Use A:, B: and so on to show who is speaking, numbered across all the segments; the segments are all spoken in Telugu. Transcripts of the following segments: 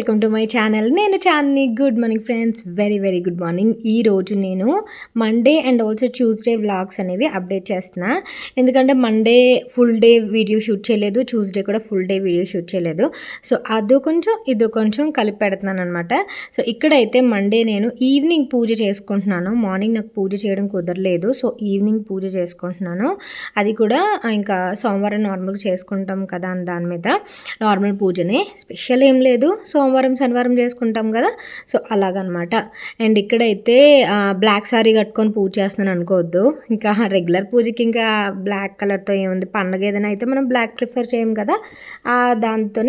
A: Welcome to my channel. నేను Chandini. Good morning friends, very very good morning. ఈరోజు నేను Monday and also Tuesday vlogs అనేవి అప్డేట్ చేస్తున్నా. ఎందుకంటే Monday full day video shoot చేయలేదు, ట్యూస్డే కూడా ఫుల్ డే వీడియో షూట్ చేయలేదు. సో అదో కొంచెం ఇదో కొంచెం కలిపి పెడుతున్నాను అనమాట. సో ఇక్కడైతే మండే నేను ఈవినింగ్ పూజ చేసుకుంటున్నాను. మార్నింగ్ నాకు పూజ చేయడం కుదరలేదు, సో ఈవినింగ్ పూజ చేసుకుంటున్నాను. అది కూడా ఇంకా సోమవారం నార్మల్గా చేసుకుంటాం కదా అని దాని మీద నార్మల్ పూజనే, స్పెషల్ ఏం లేదు. సోమవారం శనివారం చేసుకుంటాం కదా, సో అలాగనమాట. అండ్ ఇక్కడైతే బ్లాక్ శారీ కట్టుకొని పూజ చేస్తున్నాను అనుకోవద్దు. ఇంకా రెగ్యులర్ పూజకి ఇంకా బ్లాక్ కలర్తో ఏముంది, పండగ ఏదైనా అయితే మనం బ్లాక్ ప్రిఫర్ చేయం కదా, దాంతో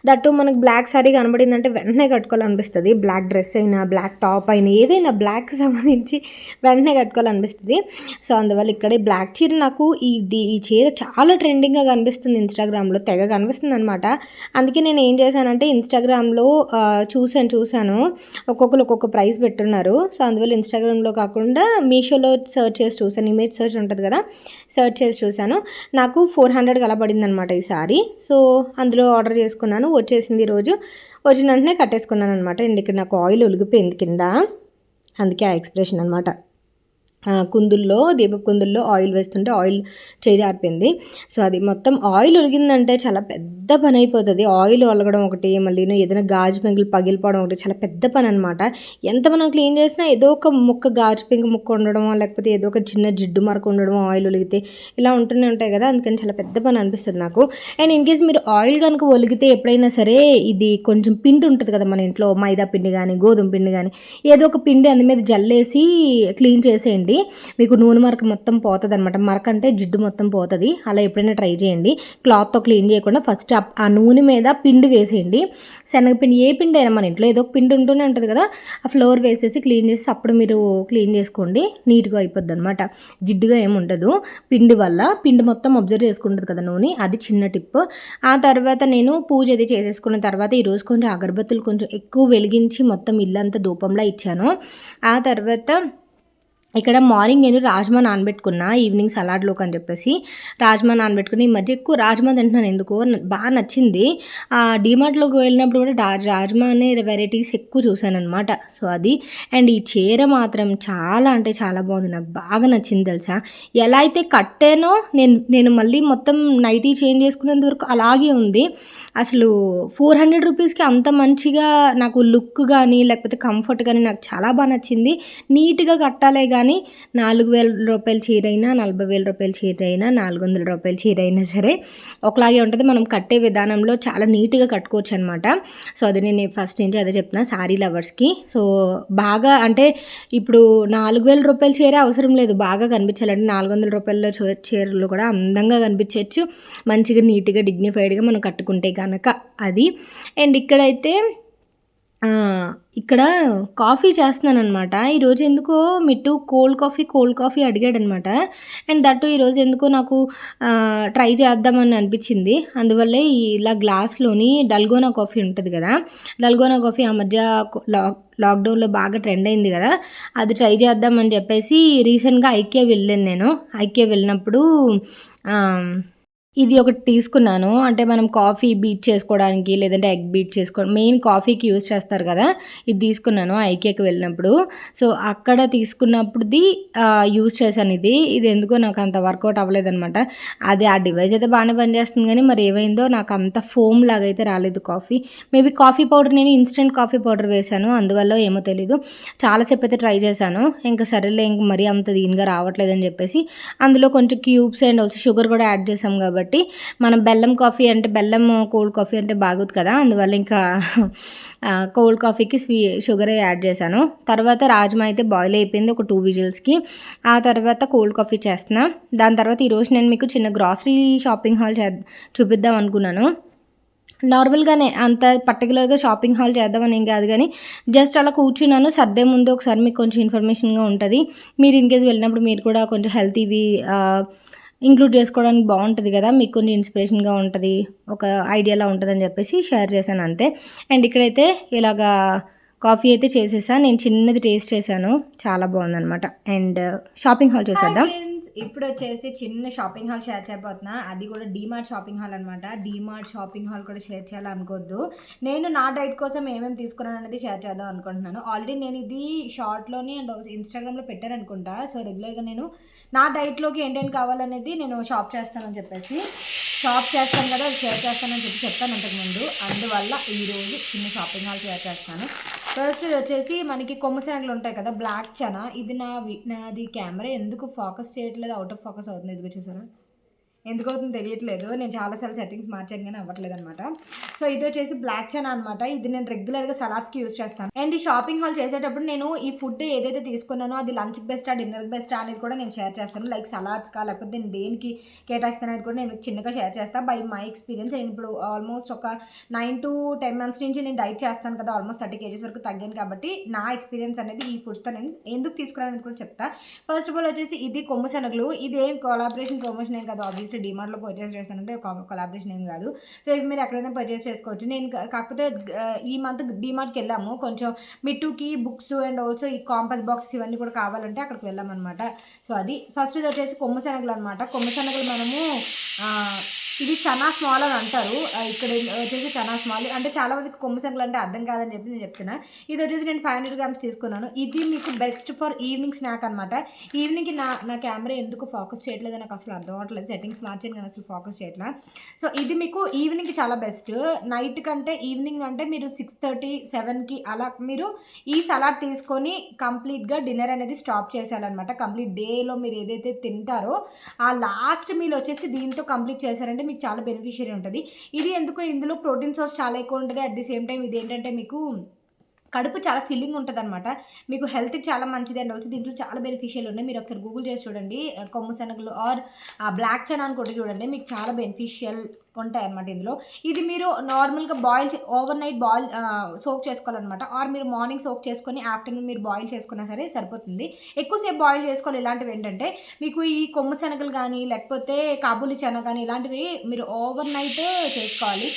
A: దట్టు మనకు బ్లాక్ శారీ కనబడిందంటే వెంటనే కట్టుకోవాలనిపిస్తుంది. బ్లాక్ డ్రెస్ అయినా బ్లాక్ టాప్ అయినా ఏదైనా బ్లాక్కి సంబంధించి వెంటనే కట్టుకోవాలనిపిస్తుంది. సో అందువల్ల ఇక్కడే బ్లాక్ చీర నాకు ఈ చీర చాలా ట్రెండింగ్గా కనిపిస్తుంది, ఇన్స్టాగ్రామ్లో తెగ కనిపిస్తుంది అనమాట. అందుకే నేను ఏం చేశానంటే ఇన్స్టాగ్రామ్లో చూశాను ఒక్కొక్కరు ఒక్కొక్క ప్రైస్ పెట్టున్నారు. సో అందువల్ల ఇన్స్టాగ్రామ్లో కాకుండా మీషోలో సెర్చ్ చేసి చూశాను, ఇమేజ్ సెర్చ్ ఉంటుంది కదా, సెర్చ్ చేసి చూశాను. నాకు 400 అలా పడింది అనమాట ఈ సారీ. సో అందులో ఆర్డర్ చేసుకున్నాను, వచ్చేసింది ఈరోజు. వచ్చిన వెంటనే కట్టేసుకున్నాను అనమాట. అండ్ ఇక్కడ నాకు ఆయిల్ ఒలిగిపోయింది కింద, అందుకే ఆ ఎక్స్ప్రెషన్ అనమాట. కుందుల్లో దీపపు కుందుల్లో ఆయిల్ వేస్తుంటే ఆయిల్ చేజారిపోయింది. సో అది మొత్తం ఆయిల్ ఒలిగిందంటే చాలా పెద్ద పని అయిపోతుంది. ఆయిల్ ఒలగడం ఒకటి, మళ్ళీ ఏదైనా గాజు పెంకులు పగిలిపోవడం ఒకటి, చాలా పెద్ద పని అనమాట. ఎంత మనం క్లీన్ చేసినా ఏదో ఒక ముక్క గాజు పెంకు ముక్క ఉండడం, లేకపోతే ఏదో ఒక చిన్న జిడ్డు మరక ఉండడం ఆయిల్ ఒలిగితే ఇలా ఉంటూనే ఉంటాయి కదా. అందుకని చాలా పెద్ద పని అనిపిస్తుంది నాకు. అండ్ ఇన్ కేస్ మీరు ఆయిల్ కనుక ఒలిగితే ఎప్పుడైనా సరే ఇది కొంచెం పిండి ఉంటుంది కదా మన ఇంట్లో, మైదా పిండి కానీ గోధుమ పిండి కానీ ఏదో ఒక పిండి అందు మీద జల్లేసి క్లీన్ చేసేయండి. మీకు నూనె మరక మొత్తం పోతుంది అనమాట. మరక అంటే జిడ్డు మొత్తం పోతుంది. అలా ఎప్పుడైనా ట్రై చేయండి. క్లాత్తో క్లీన్ చేయకుండా ఫస్ట్ ఆ నూనె మీద పిండి వేసేయండి. శనగపిండి, ఏ పిండి అయినా మన ఇంట్లో ఏదో ఒక పిండి ఉంటూనే ఉంటుంది కదా, ఆ ఫ్లోర్ వేసేసి క్లీన్ చేసి అప్పుడు మీరు క్లీన్ చేసుకోండి. నీట్గా అయిపోద్ది అనమాట, జిడ్డుగా ఏముండదు. పిండి వల్ల పిండి మొత్తం అబ్జర్వ్ చేసుకుంటుంది కదా నూనె, అది చిన్న టిప్. ఆ తర్వాత నేను పూజ అది చేసేసుకున్న తర్వాత ఈరోజు కొంచెం అగరబత్తులు కొంచెం ఎక్కువ వెలిగించి మొత్తం ఇల్లంతా ధూపంలా ఇచ్చాను. ఆ తర్వాత ఇక్కడ మార్నింగ్ నేను రాజ్మా నానబెట్టుకున్నా ఈవినింగ్ సలాడ్లోకి అని చెప్పేసి. రాజ్మా నానబెట్టుకుని ఈ మధ్య ఎక్కువ రాజ్మా తింటున్నాను, ఎందుకో బాగా నచ్చింది. డీమార్ట్లోకి వెళ్ళినప్పుడు కూడా రాజ్మా అనే వెరైటీస్ ఎక్కువ చూశాను అనమాట. సో అది. అండ్ ఈ చీర మాత్రం చాలా అంటే చాలా బాగుంది, నాకు బాగా నచ్చింది తెలుసా. ఎలా అయితే కట్టానో నేను మళ్ళీ మొత్తం నైటీ చేంజ్ చేసుకునేంత వరకు అలాగే ఉంది. అసలు 400 రూపీస్కి అంత మంచిగా నాకు లుక్ కానీ లేకపోతే కంఫర్ట్ కానీ నాకు చాలా బాగా నచ్చింది. నీట్గా కట్టాలే కానీ 4000 రూపాయల చీర అయినా 40,000 రూపాయల చీర అయినా 400 రూపాయల చీర అయినా సరే ఒకలాగే ఉంటుంది. మనం కట్టే విధానంలో చాలా నీట్గా కట్టుకోవచ్చు అనమాట. సో అది నేను ఫస్ట్ నుంచి అదే చెప్తున్నా శారీ లవర్స్కి. సో బాగా అంటే ఇప్పుడు 4000 రూపాయల చీర అవసరం లేదు, బాగా కనిపించాలంటే 400 రూపాయల చీరలు కూడా అందంగా కనిపించవచ్చు, మంచిగా నీట్గా డిగ్నిఫైడ్గా మనం కట్టుకుంటే కనుక అది. అండ్ ఇక్కడైతే ఇక్కడ కాఫీ చేస్తున్నాను అనమాట. ఈరోజు ఎందుకో మిట్టు కోల్డ్ కాఫీ అడిగాడనమాట. అండ్ దట్టు ఈరోజు ఎందుకో నాకు ట్రై చేద్దామని అనిపించింది. అందువల్లే ఇలా గ్లాస్లోని డల్గోనా కాఫీ ఉంటుంది కదా, డల్గోనా కాఫీ ఆ మధ్య లాక్డౌన్లో బాగా ట్రెండ్ అయింది కదా, అది ట్రై చేద్దామని చెప్పేసి రీసెంట్గా ఐకియా వెళ్ళాను నేను. ఐకియా వెళ్ళినప్పుడు ఇది ఒకటి తీసుకున్నాను. అంటే మనం కాఫీ బీట్ చేసుకోవడానికి లేదంటే ఎగ్ బీట్ చేసుకోవడం, మెయిన్ కాఫీకి యూజ్ చేస్తారు కదా, ఇది తీసుకున్నాను ఐకియాకి వెళ్ళినప్పుడు. సో అక్కడ తీసుకున్నప్పుడుది యూజ్ చేశాను. ఇది ఎందుకో నాకు అంత వర్కౌట్ అవ్వలేదనమాట. అది ఆ డివైస్ అయితే బాగానే పనిచేస్తుంది కానీ మరి ఏమైందో నాకు అంత ఫోమ్ లాగా అయితే రాలేదు కాఫీ. మేబీ కాఫీ పౌడర్ నేను ఇన్స్టెంట్ కాఫీ పౌడర్ వేశాను, అందువల్ల ఏమో తెలీదు. చాలాసేపు అయితే ట్రై చేశాను, ఇంకా సరేలే ఇంక మరీ అంత దీనిగా రావట్లేదని చెప్పేసి అందులో కొంచెం క్యూబ్స్ అండ్ ఆల్సో షుగర్ కూడా యాడ్ చేసాం కాబట్టి మనం బెల్లం కాఫీ అంటే బెల్లం కోల్డ్ కాఫీ అంటే బాగుంది కదా, అందువల్ల ఇంకా కోల్డ్ కాఫీకి షుగరే యాడ్ చేశాను. తర్వాత రాజ్మా అయితే బాయిల్ అయిపోయింది ఒక 2 విజిల్స్కి. ఆ తర్వాత కోల్డ్ కాఫీ చేస్తున్నా. దాని తర్వాత ఈరోజు నేను మీకు చిన్న గ్రాసరీ షాపింగ్ హాల్ చూపిద్దాం అనుకున్నాను. నార్మల్గానే అంత పర్టికులర్గా షాపింగ్ హాల్ చేద్దామని ఏం కాదు కానీ జస్ట్ అలా కూర్చున్నాను. సర్దే ముందు ఒకసారి మీకు కొంచెం ఇన్ఫర్మేషన్గా ఉంటుంది. మీరు ఇన్ కేస్ వెళ్ళినప్పుడు మీరు కూడా కొంచెం హెల్తీవి ఇంక్లూడ్ చేసుకోవడానికి బాగుంటుంది కదా, మీకు కొంచెం ఇన్స్పిరేషన్గా ఉంటుంది, ఒక ఐడియాలా ఉంటుందని చెప్పేసి షేర్ చేశాను అంతే. అండ్ ఇక్కడైతే ఇలాగా కాఫీ అయితే చేసేసా. నేను చిన్నది టేస్ట్ చేశాను, చాలా బాగుందనమాట. అండ్ షాపింగ్ హాల్ చూసేద్దాం. ఇప్పుడు వచ్చేసి చిన్న షాపింగ్ హాల్ షేర్ చేయబోతున్నా. అది కూడా డీమార్ట్ షాపింగ్ హాల్ అనమాట. డీమార్ట్ షాపింగ్ హాల్ కూడా షేర్ చేయాలనుకోవద్దు. నేను నా డైట్ కోసం ఏమేమి తీసుకున్నాను అనేది షేర్ చేద్దాం అనుకుంటున్నాను. ఆల్రెడీ నేను ఇది షార్ట్లోని అండ్ ఇన్స్టాగ్రామ్లో పెట్టాను అనుకుంటా. సో రెగ్యులర్గా నేను నా డైట్లోకి ఏంటేంటి కావాలనేది నేను షాప్ చేస్తానని చెప్పేసి షాప్ చేస్తాను కదా, అది షేర్ చేస్తానని చెప్పాను అంతకుముందు. అందువల్ల ఈరోజు చిన్న షాపింగ్ హాల్ షేర్ చేస్తాను. ఫస్ట్ వచ్చేసి మనకి కొమ్ము శనగలు ఉంటాయి కదా, బ్లాక్ చనా. ఇది నాది కెమెరా ఎందుకు ఫోకస్ చేయట్లేదు, అవుట్ ఆఫ్ ఫోకస్ అవుతుంది. ఎదుగు చూసారా, ఎందుకు అవుతుందో తెలియట్లేదు. నేను చాలాసార్లు సెట్టింగ్స్ మార్చాను కానీ అవ్వట్లేదు అనమాట. సో ఇది వచ్చేసి బ్లాక్ చనా అనమాట. ఇది నేను రెగ్యులర్గా సలాడ్స్కి యూజ్ చేస్తాను. అండ్ ఈ షాపింగ్ హాల్ చేసేటప్పుడు నేను ఈ ఫుడ్ ఏదైతే తీసుకున్నానో అది లంచ్కి బెస్టా డిన్నర్కి బెస్టా అనేది కూడా నేను షేర్ చేస్తాను. లైక్ సలాడ్స్కా లేకపోతే నేను దేనికి కేటాయిస్తాను అనేది కూడా నేను చిన్నగా షేర్ చేస్తాను. By my experience. నేను ఇప్పుడు ఆల్మోస్ట్ ఒక 9 to 10 months నుంచి నేను డైట్ చేస్తాను కదా, ఆల్మోస్ట్ 30 kgs వరకు తగ్గాను. కాబట్టి నా ఎక్స్పీరియన్స్ అనేది ఈ ఫుడ్స్తో నేను ఎందుకు తీసుకున్నాను కూడా చెప్తా. ఫస్ట్ ఆఫ్ ఆల్ వచ్చేసి ఇది కొమ్ము శనగలు. ఇది ఏం కొలాబరేషన్ ప్రమోషన్ ఏం కాదు. ఆబ్వియస్లీ డీమార్ట్లో పర్చేస్ చేస్తానంటే కొలాబరేషన్ ఏం కాదు. సో ఇవి మీరు ఎక్కడైనా పర్చేస్ చేసుకోవచ్చు. నేను కాకపోతే ఈ మంత్ డీమార్ట్కి వెళ్ళాము. కొంచెం మిట్టుకి బుక్స్ అండ్ ఆల్సో ఈ కాంపస్ బాక్సెస్ ఇవన్నీ కూడా కావాలంటే అక్కడికి వెళ్ళామన్నమాట. సో అది ఫస్ట్ ఇది వచ్చేసి కొమ్ము శనగలు అనమాట. కొమ్ము శనగలు మనము ఇది చనా స్మాల్ అని అంటారు. ఇక్కడ వచ్చేసి చనా స్మాల్ అంటే చాలా మందికి కొమ్ము శనగలు అంటే అర్థం కాదని చెప్పి నేను చెప్తున్నా. ఇది వచ్చేసి నేను 500 grams తీసుకున్నాను. ఇది మీకు బెస్ట్ ఫర్ ఈవినింగ్ స్నాక్ అనమాట. ఈవినింగ్కి నా కెమెరా ఎందుకు ఫోకస్ చేయట్లేదు నాకు అసలు అర్థం అవ్వట్లేదు. సెట్టింగ్స్ మార్చాను కానీ అసలు ఫోకస్ చేయట్లేదు. సో ఇది మీకు ఈవినింగ్కి చాలా బెస్ట్. నైట్ కంటే ఈవినింగ్ అంటే మీరు 6:30, 7కి అలా మీరు ఈ సలాడ్ తీసుకొని కంప్లీట్గా డిన్నర్ అనేది స్టాప్ చేసేయాలన్నమాట. కంప్లీట్ డేలో మీరు ఏదైతే తింటారో ఆ లాస్ట్ మీల్ వచ్చేసి దీంతో కంప్లీట్ చేశారంటే మీకు చాలా బెనిఫిషియరీ ఉంటుంది. ఇది ఎందుకు, ఇందులో ప్రోటీన్ సోర్స్ చాలా ఎక్కువ ఉంటుంది. అట్ ది సేమ్ టైం ఇది ఏంటంటే మీకు కడుపు చాలా ఫిల్లింగ్ ఉంటుంది అనమాట. మీకు హెల్త్కి చాలా మంచిది. అండ్ ఆల్సో దీంట్లో చాలా బెనిఫిషియల్ ఉన్నాయి. మీరు ఒకసారి గూగుల్ చేసి చూడండి, కొమ్ము శనగలు ఆర్ బ్లాక్ చనా అని కొట్టి చూడండి, మీకు చాలా బెనిఫిషియల్ ఉంటాయి అనమాట ఇందులో. ఇది మీరు నార్మల్గా ఓవర్ నైట్ సోక్ చేసుకోవాలన్నమాట. ఆర్ మీరు మార్నింగ్ సోక్ చేసుకొని ఆఫ్టర్నూన్ మీరు బాయిల్ చేసుకున్నా సరే సరిపోతుంది. ఎక్కువసేపు బాయిల్ చేసుకోవాలి. ఇలాంటివి ఏంటంటే మీకు ఈ కొమ్ము శనగలు కానీ లేకపోతే కాబూలి చనా కానీ ఇలాంటివి మీరు ఓవర్ నైట్ చేసుకోవాలి.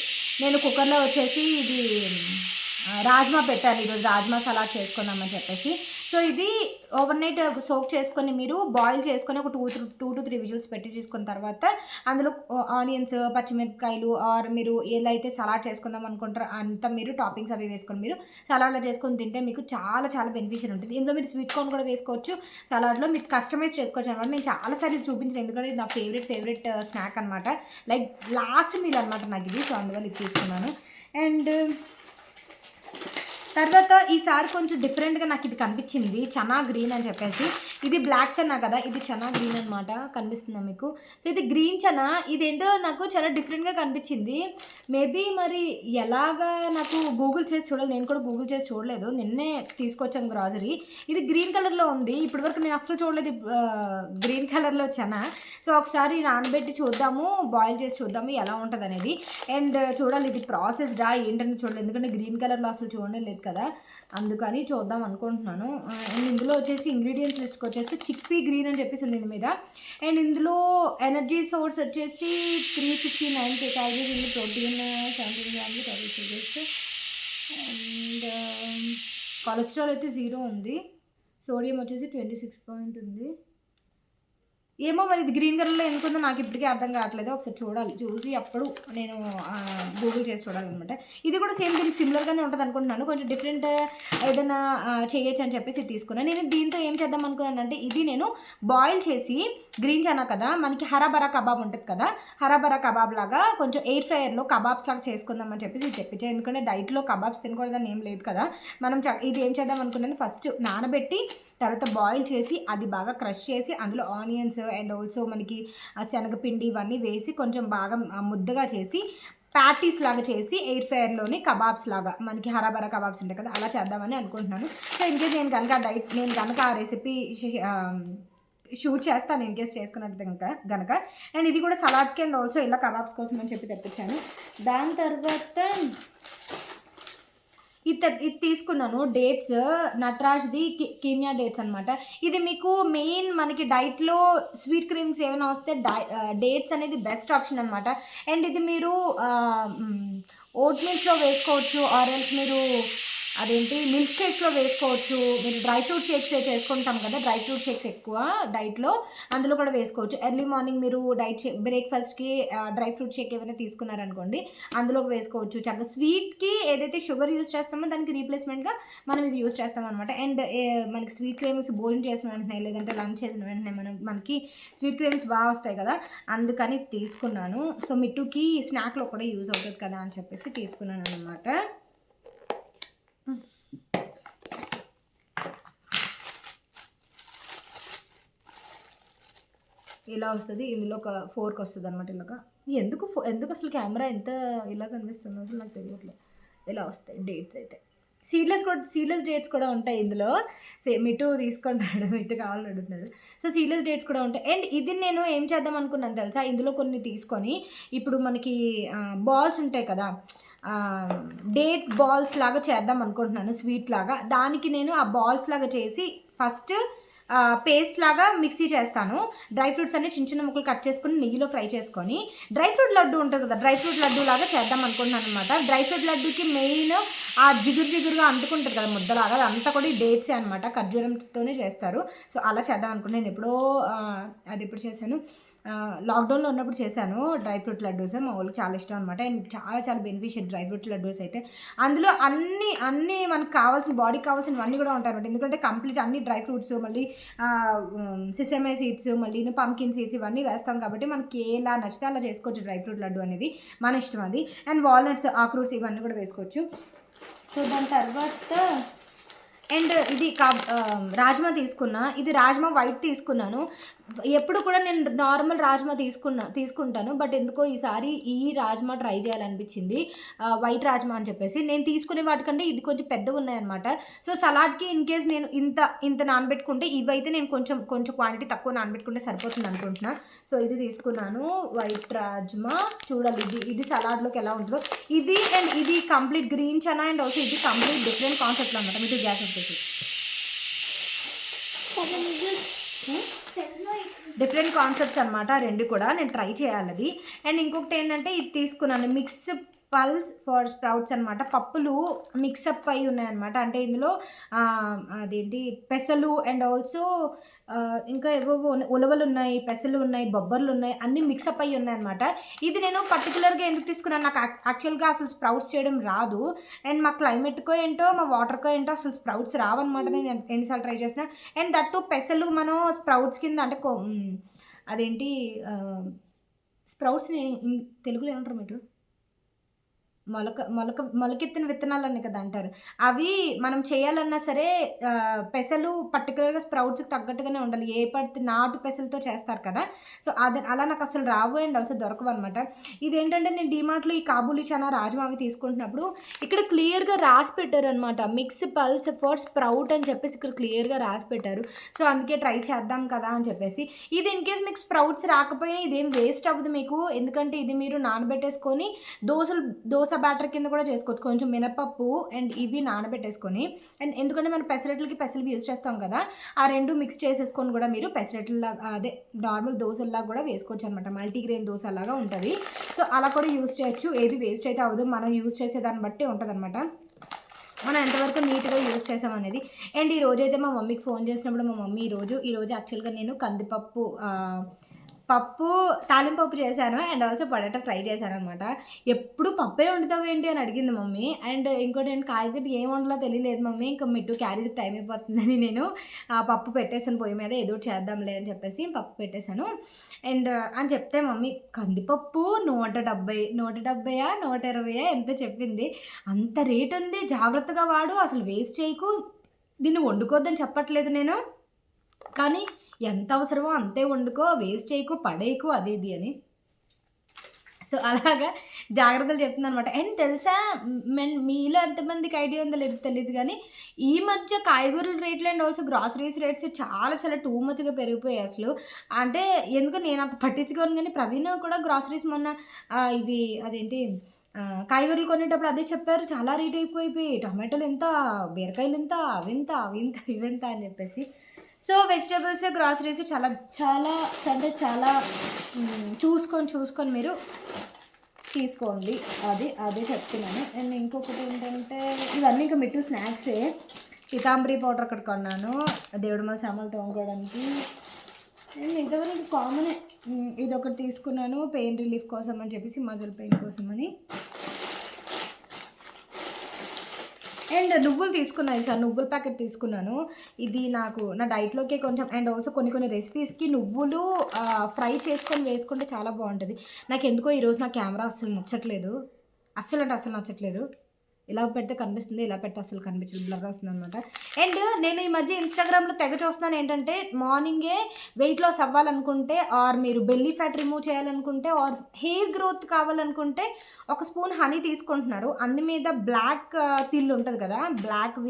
A: నేను కుక్కర్లో వచ్చేసి ఇది రాజ్మా పెట్టాను ఈరోజు. రాజ్మా సలాడ్ చేసుకున్నామని చెప్పేసి. సో ఇది ఓవర్ నైట్ సోక్ చేసుకొని మీరు బాయిల్ చేసుకొని ఒక 2 to 3 విజిల్స్ పెట్టి తీసుకున్న తర్వాత అందులో ఆనియన్స్, పచ్చిమిరపకాయలు ఆర్ మీరు ఎలా అయితే సలాడ్ చేసుకుందాం అనుకుంటారో అంతా మీరు టాపింగ్స్ అవి వేసుకొని మీరు సలాడ్లో చేసుకొని తింటే మీకు చాలా చాలా బెనిఫిషియల్ ఉంటుంది. ఇందులో మీరు స్వీట్ కార్న్ కూడా వేసుకోవచ్చు సలాడ్లో. మీకు కస్టమైజ్ చేసుకోవచ్చు అనమాట. నేను చాలాసార్లు చూపించాను ఎందుకంటే ఇది నా ఫేవరెట్ స్నాక్ అనమాట. లైక్ లాస్ట్ మీల్ అనమాట నాకు ఇది. సో అందువల్ల ఇది తీసుకున్నాను. అండ్ తర్వాత ఈసారి కొంచెం డిఫరెంట్గా నాకు ఇది కనిపించింది, చనా గ్రీన్ అని చెప్పేసి. ఇది బ్లాక్ చనా కదా, ఇది చనా గ్రీన్ అనమాట. కనిపిస్తుందా మీకు? సో ఇది గ్రీన్ చనా. ఇదేంటో నాకు చాలా డిఫరెంట్గా కనిపించింది. మేబీ మరి ఎలాగా నాకు గూగుల్ చేసి చూడాలి. నేను కూడా గూగుల్ చేసి చూడలేదు, నిన్నే తీసుకొచ్చాము గ్రాసరీ. ఇది గ్రీన్ కలర్లో ఉంది. ఇప్పటివరకు నేను అసలు చూడలేదు గ్రీన్ కలర్లో చనా. సో ఒకసారి నానబెట్టి చూద్దాము, బాయిల్ చేసి చూద్దాము ఎలా ఉంటుంది అనేది. అండ్ చూడాలి ఇది ప్రాసెస్డా ఏంటని చూడలేదు, ఎందుకంటే గ్రీన్ కలర్లో అసలు చూడలేదు కదా, అందుకని చూద్దాం అనుకుంటున్నాను. అండ్ ఇందులో వచ్చేసి ఇంగ్రీడియంట్స్ లిస్ట్కి వచ్చేసి చిక్పీ గ్రీన్ అని చెప్పేసి ఉంది దీని మీద. అండ్ ఇందులో ఎనర్జీ సోర్స్ వచ్చేసి 369 calories, ఇందులో protein 17 grams, 30 sugars. And cholesterol అయితే 0 ఉంది. సోడియం వచ్చేసి 26 ఉంది. ఏమో మరి ఇది గ్రీన్ కలర్లో ఎందుకుందో నాకు ఇప్పటికీ అర్థం కావట్లేదు. ఒకసారి చూడాలి, చూసి అప్పుడు నేను గూగుల్ చేసి చూడాలన్నమాట. ఇది కూడా సేమ్ దీనికి సిమిలర్గానే ఉంటుంది అనుకుంటున్నాను. కొంచెం డిఫరెంట్ ఏదైనా చేయొచ్చు అని చెప్పేసి తీసుకున్నాను. నేను దీంతో ఏం చేద్దాం అనుకున్నానంటే ఇది నేను బాయిల్ చేసి గ్రీన్ చనా కదా, మనకి హరాబరా కబాబ్ ఉంటుంది కదా, హరాబరా కబాబ్ లాగా కొంచెం ఎయిర్ ఫ్రైయర్లో కబాబ్స్ లాగా చేసుకుందామని చెప్పేసి ఇది తెప్పించాను. ఎందుకంటే డైట్లో కబాబ్స్ తినకూడదని ఏం లేదు కదా. మనం ఇది ఏం చేద్దాం అనుకున్నాను, ఫస్ట్ నానబెట్టి తర్వాత బాయిల్ చేసి అది బాగా క్రష్ చేసి అందులో ఆనియన్స్ అండ్ ఆల్సో మనకి శనగపిండి ఇవన్నీ వేసి కొంచెం బాగా ముద్దగా చేసి ప్యాటీస్ లాగా చేసి ఎయిర్ ఫ్రైయర్లోని కబాబ్స్ లాగా మనకి హరాబరా కబాబ్స్ ఉంటాయి కదా, అలా చేద్దామని అనుకుంటున్నాను. సో ఇన్కేస్ నేను కనుక ఆ రెసిపీ షూట్ చేస్తాను ఇన్కేస్ చేసుకున్నట్టు కనుక. అండ్ ఇది కూడా సలాడ్స్కి అండ్ ఆల్సో ఇలా కబాబ్స్ కోసం అని చెప్పి తెప్పించాను. దాని తర్వాత ఇది తీసుకున్నాను డేట్స్, నటరాజ్ది కీమియా డేట్స్ అనమాట. ఇది మీకు మెయిన్ మనకి డైట్లో స్వీట్ క్రీమ్స్ ఏమైనా వస్తే డేట్స్ అనేది బెస్ట్ ఆప్షన్ అనమాట. అండ్ ఇది మీరు ఓట్ మీల్స్లో వేసుకోవచ్చు, ఆర్ ఎల్స్ మీరు అదేంటి మిల్క్ షేక్స్లో వేసుకోవచ్చు. మీరు డ్రై ఫ్రూట్ షేక్స్ చేసుకుంటాం కదా, డ్రై ఫ్రూట్ షేక్స్ ఎక్కువ డైట్లో, అందులో కూడా వేసుకోవచ్చు. ఎర్లీ మార్నింగ్ మీరు బ్రేక్ఫాస్ట్కి డ్రై ఫ్రూట్ షేక్ ఏమైనా తీసుకున్నారనుకోండి, అందులోకి వేసుకోవచ్చు. చక్కగా స్వీట్కి ఏదైతే షుగర్ యూస్ చేస్తామో దానికి రీప్లేస్మెంట్గా మనం ఇది యూస్ చేస్తాం అనమాట. అండ్ మనకి స్వీట్ క్రేమ్స్ భోజనం చేసిన వెంటనే లేదంటే లంచ్ చేసిన వెంటనే మనకి స్వీట్ క్రేమ్స్ బాగా వస్తాయి కదా, అందుకని తీసుకున్నాను. సో మిట్టుకి స్నాక్లో కూడా యూజ్ అవుతుంది కదా అని చెప్పేసి తీసుకున్నాను అనమాట. ఇలా వస్తుంది. ఇందులో ఒక ఫోర్క్ వస్తుంది అనమాట. ఇలాగా ఎందుకు అసలు కెమెరా ఎంత ఇలా కనిపిస్తుందో అసలు నాకు తెలియట్లేదు. ఇలా వస్తాయి డేట్స్ అయితే. సీడ్లెస్ డేట్స్ కూడా ఉంటాయి ఇందులో. మిట్టు తీసుకుంటాడు, మిట్టు కావాలని అడుగుతున్నాడు. సో సీడ్లెస్ డేట్స్ కూడా ఉంటాయి. అండ్ ఇది నేను ఏం చేద్దాం అనుకున్నాను తెలుసా, ఇందులో కొన్ని తీసుకొని ఇప్పుడు మనకి బాల్స్ ఉంటాయి కదా, డేట్ బాల్స్ లాగా చేద్దాం అనుకుంటున్నాను, స్వీట్ లాగా. దానికి నేను ఆ బాల్స్ లాగా చేసి ఫస్ట్ పేస్ట్ లాగా మిక్సీ చేస్తాను. డ్రై ఫ్రూట్స్ అన్ని చిన్న చిన్న ముక్కలు కట్ చేసుకుని నెయ్యిలో ఫ్రై చేసుకొని డ్రై ఫ్రూట్ లడ్డు ఉంటుంది కదా, డ్రై ఫ్రూట్ లడ్డు లాగా చేద్దాం అనుకుంటున్నాను అనమాట. డ్రై ఫ్రూట్ లడ్డుకి మెయిన్ ఆ జిగురుగా అంటుకుంటుంది కదా ముద్దలాగా, అదంతా కూడా ఈ డేట్సే అనమాట, ఖర్జూరంతోనే చేస్తారు. సో అలా చేద్దాం అనుకుంటున్నాను. నేను అది ఎప్పుడు చేశాను, లాక్డౌన్లో ఉన్నప్పుడు చేశాను డ్రై ఫ్రూట్ లడ్డూస్. మా వాళ్ళకి చాలా ఇష్టం అనమాట. అండ్ చాలా బెనిఫిషియల్ డ్రై ఫ్రూట్ లడ్డూస్ అయితే. అందులో అన్నీ మనకు కావాల్సిన బాడీకి కావాల్సినవన్నీ కూడా ఉంటాయి అనమాట. ఎందుకంటే కంప్లీట్ అన్ని డ్రై ఫ్రూట్స్, మళ్ళీ సిసమే సీడ్స్, మళ్ళీ పంకిన్ సీడ్స్ ఇవన్నీ వేస్తాం కాబట్టి మనకి ఎలా నచ్చితే అలా చేసుకోవచ్చు డ్రై ఫ్రూట్ లడ్డు అనేది, మన ఇష్టం అది. అండ్ వాల్నట్స్, ఆక్రూట్స్ ఇవన్నీ కూడా వేసుకోవచ్చు. సో దాని తర్వాత అండ్ ఇది రాజ్మా తీసుకున్నా. ఇది రాజ్మా వైట్ తీసుకున్నాను. ఎప్పుడు కూడా నేను నార్మల్ రాజ్మా తీసుకుంటాను, బట్ ఎందుకో ఈసారి ఈ రాజ్మా ట్రై చేయాలనిపించింది, వైట్ రాజ్మా అని చెప్పేసి. నేను తీసుకునే వాటికంటే ఇది కొంచెం పెద్దగా ఉన్నాయన్నమాట. సో సలాడ్కి ఇన్ కేస్ నేను ఇంత నానబెట్టుకుంటే, ఇవైతే నేను కొంచెం క్వాంటిటీ తక్కువ నానబెట్టుకుంటే సరిపోతుంది అనుకుంటున్నా. సో ఇది తీసుకున్నాను వైట్ రాజ్మా. చూడాలి ఇది సలాడ్లోకి ఎలా ఉంటుందో. ఇది complete green chana and also ఇది కంప్లీట్ డిఫరెంట్ కాన్సెప్ట్లో అనమాట. మీకు గ్యాస్ వచ్చేసి డిఫరెంట్ కాన్సెప్ట్స్ అనమాట రెండు కూడా. నేను ట్రై చేయాలి అది. అండ్ ఇంకొకటి ఏంటంటే ఇది తీసుకున్నాను, మిక్స్ పల్స్ ఫర్ స్ప్రౌట్స్ అనమాట. పప్పులు మిక్సప్ అయి ఉన్నాయన్నమాట. అంటే ఇందులో అదేంటి పెసలు అండ్ ఆల్సో ఇంకా ఏవో ఉలవలు ఉన్నాయి, పెసలు ఉన్నాయి, బొబ్బర్లు ఉన్నాయి, అన్నీ మిక్సప్ అయ్యి ఉన్నాయన్నమాట. ఇది నేను పర్టికులర్గా ఎందుకు తీసుకున్నాను, నాకు యాక్చువల్గా అసలు స్ప్రౌట్స్ చేయడం రాదు. అండ్ మా క్లైమేట్కో ఏంటో మా వాటర్కో ఏంటో అసలు స్ప్రౌట్స్ రావన్నమాట. నేను ఎన్నిసార్లు ట్రై చేసిన. అండ్ దట్టు పెసలు మనం స్ప్రౌట్స్ కింద అంటే అదేంటి స్ప్రౌట్స్ని తెలుగులో ఏమంటారు మీరు, మొలకెత్తిన విత్తనాలని కదా అంటారు. అవి మనం చేయాలన్నా సరే పెసలు పర్టికులర్గా స్ప్రౌట్స్కి తగ్గట్టుగానే ఉండాలి. ఏ పడితే నాటు పెసలతో చేస్తారు కదా, సో అలా నాకు అసలు రావు అండ్ ఆల్సో దొరకవు అనమాట. ఇదేంటంటే నేను డిమార్ట్లో ఈ కాబూలీ చనా రాజ్మా అవి తీసుకుంటున్నప్పుడు ఇక్కడ క్లియర్గా రాసి పెట్టారు అనమాట, మిక్స్ పల్స్ ఫర్ స్ప్రౌట్ అని చెప్పేసి ఇక్కడ క్లియర్గా రాసి పెట్టారు. సో అందుకే ట్రై చేద్దాం కదా అని చెప్పేసి. ఇది ఇన్ కేస్ మీకు స్ప్రౌట్స్ రాకపోయినా ఇదేం వేస్ట్ అవ్వదు మీకు, ఎందుకంటే ఇది మీరు నానబెట్టేసుకొని దోశ బ్యాటర్ కింద కూడా చేసుకోవచ్చు. కొంచెం మినపప్పు అండ్ ఇవి నానబెట్టేసుకొని, అండ్ ఎందుకంటే మనం పెసలు యూజ్ చేస్తాం కదా, ఆ రెండు మిక్స్ చేసేసుకొని కూడా మీరు పెసరట్లలాగా అదే నార్మల్ దోశల్లాగా కూడా వేసుకోవచ్చు అనమాట. మల్టీగ్రెయిన్ దోశలాగా ఉంటుంది. సో అలా కూడా యూజ్ చేయొచ్చు. ఏది వేస్ట్ అయితే అవ్వదు, మనం యూజ్ చేసేదాన్ని బట్టి ఉంటుంది అనమాట, మనం ఎంతవరకు నీట్గా యూజ్ చేసాం అనేది. అండ్ ఈ రోజు అయితే మా మమ్మీకి ఫోన్ చేసినప్పుడు మా మమ్మీ ఈరోజు యాక్చువల్గా నేను కందిపప్పు తాలింపప్పు చేశాను అండ్ ఆల్సో పొటాటో ఫ్రై చేశాను అనమాట. ఎప్పుడు పప్పే వండుతావు ఏంటి అని అడిగింది మమ్మీ. అండ్ ఇంకోటి నేను కాయగడ్డ ఏం వండలో తెలియలేదు మమ్మీ, ఇంకా మిట్టు క్యారేజ్కి టైం అయిపోతుందని నేను పప్పు పెట్టేసాను పొయ్యి మీద, ఏదో చేద్దాంలే అని చెప్పేసి పప్పు పెట్టేశాను. అండ్ అని చెప్తే మమ్మీ కందిపప్పు 170 120 ఎంత చెప్పింది. అంత రేట్ ఉంది, జాగ్రత్తగా వాడు, అసలు వేస్ట్ చేయకు, దీన్ని వండుకోవద్దని చెప్పట్లేదు నేను, కానీ ఎంత అవసరమో అంతే వండుకో, వేస్ట్ చేయకు, పడేయకు, అది ఇది అని. సో అలాగా జాగ్రత్తలు చెప్తుంది అనమాట. అండ్ తెలుసా మీలో ఎంతమందికి ఐడియా ఉందో లేదు తెలియదు, కానీ ఈ మధ్య కాయగూరల రేట్లు అండ్ ఆల్సో గ్రాసరీస్ రేట్స్ చాలా టూ మచ్గా పెరిగిపోయాయి అసలు. అంటే ఎందుకు నేను అంత పట్టించుకోను, కానీ ప్రవీణ్ కూడా గ్రాసరీస్ మొన్న ఇవి అదేంటి కాయగూరలు కొనేటప్పుడు అదే చెప్పారు, చాలా రేట్ అయిపోయిపోయి, టమాటోలు ఎంత, బీరకాయలు ఎంత, అవింత ఇవెంత అని చెప్పేసి. సో వెజిటేబుల్స్ గ్రాసరీస్ చాలా చూసుకొని మీరు తీసుకోండి. అదే చెప్తున్నాను. అండ్ ఇంకొకటి ఏంటంటే ఇవన్నీ ఇంకా మిట్టు స్నాక్సే. పితాంబరి పౌడర్ ఒకటి కొన్నాను దేవుడి మళ్ళీ చెమలు తోముకోవడానికి. అండ్ ఇంతవరకు ఇది కామనే. ఇదొకటి తీసుకున్నాను పెయిన్ రిలీఫ్ కోసం అని చెప్పేసి, మజిల్ పెయిన్ కోసం అని. అండ్ నువ్వులు తీసుకున్నాను సార్, నువ్వుల ప్యాకెట్ తీసుకున్నాను. ఇది నాకు నా డైట్లోకే కొంచెం. అండ్ ఆల్సో కొన్ని రెసిపీస్కి నువ్వులు ఫ్రై చేసుకొని వేసుకుంటే చాలా బాగుంటుంది. నాకు ఎందుకో ఈరోజు నా కెమెరా అస్సలు నచ్చట్లేదు, అస్సలు అంటే అస్సలు నచ్చట్లేదు. ఇలా పెడితే కనిపిస్తుంది, ఇలా పెడితే అసలు కనిపించదు, బ్లర్ వస్తుంది అనమాట. అండ్ నేను ఈ మధ్య ఇన్స్టాగ్రామ్లో తెగ చూస్తున్నాను ఏంటంటే, మార్నింగే వెయిట్ లాస్ అవ్వాలనుకుంటే, ఆర్ మీరు బెల్లీ ఫ్యాట్ రిమూవ్ చేయాలనుకుంటే, ఆర్ హెయిర్ గ్రోత్ కావాలనుకుంటే ఒక స్పూన్ హనీ తీసుకుంటున్నారు. అన్ని మీద బ్లాక్ తిల్లు ఉంటుంది కదా, బ్లాక్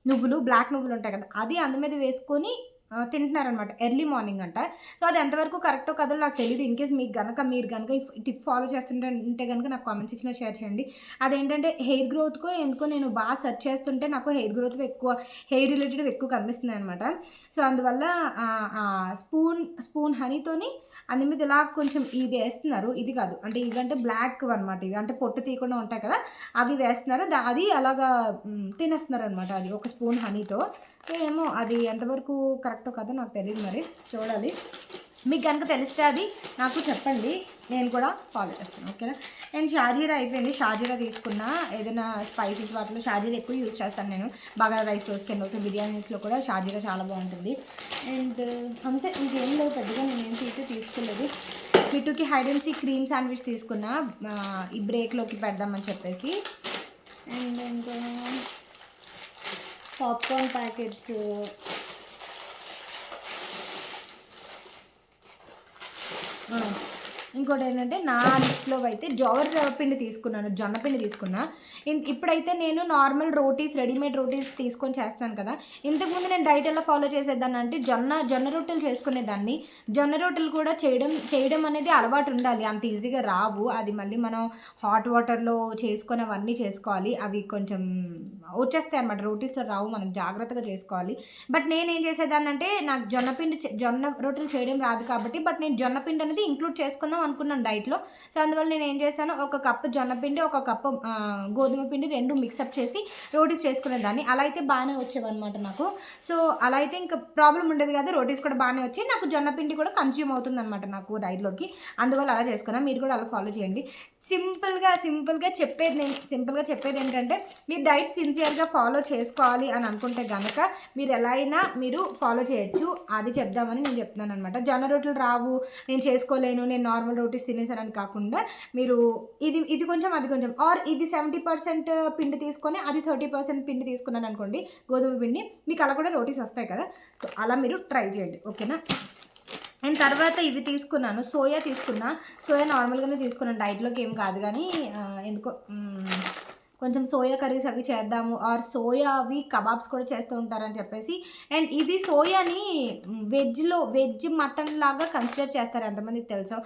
A: నువ్వులు ఉంటాయి కదా, అది అందు మీద వేసుకొని తింటున్నారనమాట ఎర్లీ మార్నింగ్ అంట. సో అది ఎంతవరకు కరెక్టో కదో నాకు తెలియదు. ఇన్ కేస్ మీరు కనుక ఈ టిప్ ఫాలో చేస్తుంటే కనుక నాకు కామెంట్ సెక్షన్లో షేర్ చేయండి. అదేంటంటే హెయిర్ గ్రోత్కో ఎందుకో నేను బాగా సెర్చ్ చేస్తుంటే నాకు హెయిర్ గ్రోత్ ఎక్కువ, హెయిర్ రిలేటెడ్ ఎక్కువ కనిపిస్తుంది అనమాట. సో అందువల్ల స్పూన్ హనీతోని అన్ని మీద ఇలా కొంచెం ఇది వేస్తున్నారు. ఇది కాదు అంటే ఇవంటే బ్లాక్ అనమాట, ఇవి అంటే పొట్టు తీయకుండా ఉంటాయి కదా, అవి వేస్తున్నారు. అది అలాగా తినేస్తున్నారు అనమాట, అది ఒక స్పూన్ హనీతో. సో ఏమో అది ఎంతవరకు కరెక్టో కాదో నాకు తెలియదు, మరి చూడాలి. మీకు కనుక తెలిస్తే అది నాకు చెప్పండి, నేను కూడా ఫాలో చేస్తాను, ఓకేనా. అండ్ షాజీరా అయిపోయింది. షాజీరా తీసుకున్నా. ఏదైనా స్పైసెస్ వాటిలో షాజీరా ఎక్కువ యూజ్ చేస్తాను నేను. బగారా రైస్లోకి అండ్ ఆల్సో బిర్యానీస్లో కూడా షాజీరా చాలా బాగుంటుంది. అండ్ అంతే, ఇంకేం లేదు పెద్దగా నేనేం తీసుకోలేదు. మిట్టుకి hide and seek cream sandwich తీసుకున్నా ఈ బ్రేక్లోకి పెడదామని చెప్పేసి. అండ్ ఇంకా పాప్కార్న్ ప్యాకెట్స్, ఇంకోటి ఏంటంటే నా లిస్ట్లో అయితే పిండి తీసుకున్నాను, జొన్న పిండి తీసుకున్నా. ఇప్పుడైతే నేను నార్మల్ రోటీస్, రెడీమేడ్ రోటీస్ తీసుకొని చేస్తాను కదా. ఇంతకుముందు నేను డైట్ ఎలా ఫాలో చేసేదాన్ని అంటే జొన్న రొట్టెలు చేసుకునేదాన్ని. జొన్న రొట్టెలు కూడా చేయడం అనేది అలవాటు ఉండాలి, అంత ఈజీగా రావు. అది మళ్ళీ మనం హాట్ వాటర్లో చేసుకొని అవన్నీ చేసుకోవాలి. అవి కొంచెం వచ్చేస్తాయి అన్నమాట, రోటీస్లో రావు, మనం జాగ్రత్తగా చేసుకోవాలి. బట్ నేనేం చేసేదాన్ని అంటే, నాకు జొన్న రొట్టెలు చేయడం రాదు కాబట్టి, బట్ నేను జొన్న పిండి అనేది ఇంక్లూడ్ చేసుకుందాం అనుకున్నాను డైట్లో. సో అందువల్ల నేను ఏం చేశాను, ఒక కప్పు జొన్నపిండి, ఒక కప్పు గోధుమ పిండి, రెండు మిక్సప్ చేసి రోటీస్ చేసుకునేదాన్ని. అలా అయితే బాగానే వచ్చేవన్నమాట నాకు. సో అలా అయితే ఇంకా ప్రాబ్లం ఉండేది కాదు, రోటీస్ కూడా బాగానే వచ్చి నాకు జొన్నపిండి కూడా కన్జ్యూమ్ అవుతుంది అనమాట నాకు డైట్లోకి. అందువల్ల అలా చేసుకున్నాను, మీరు కూడా అలా ఫాలో చేయండి. సింపుల్గా చెప్పేది ఏంటంటే, మీరు డైట్ సిన్సియర్గా ఫాలో చేసుకోవాలి అని అనుకుంటే కనుక మీరు ఎలా అయినా మీరు ఫాలో చేయొచ్చు. అది చెప్దామని నేను చెప్తున్నాను అనమాట. జొన్న రొట్టెలు రావు, నేను చేసుకోలేను, నేను నార్మల్ రోటీస్ తినేసానని కాకుండా, మీరు ఇది కొంచెం అది కొంచెం, ఆర్ ఇది 70% పిండి తీసుకొని అది 30% పిండి తీసుకున్నాను అనుకోండి, గోధుమ పిండి, మీకు అలా కూడా రోటీస్ వస్తాయి కదా. సో అలా మీరు ట్రై చేయండి, ఓకేనా. అండ్ తర్వాత ఇవి తీసుకున్నాను, సోయా నార్మల్గానే తీసుకున్నాను, డైట్లోకి ఏం కాదు కానీ ఎందుకో కొంచెం సోయా కర్రీస్ అవి చేద్దాము, ఆర్ సోయా అవి కబాబ్స్ కూడా చేస్తూ ఉంటారని చెప్పేసి. అండ్ ఇది సోయాని వెజ్ మటన్ లాగా కన్సిడర్ చేస్తారు, ఎంతమందికి తెలుసో.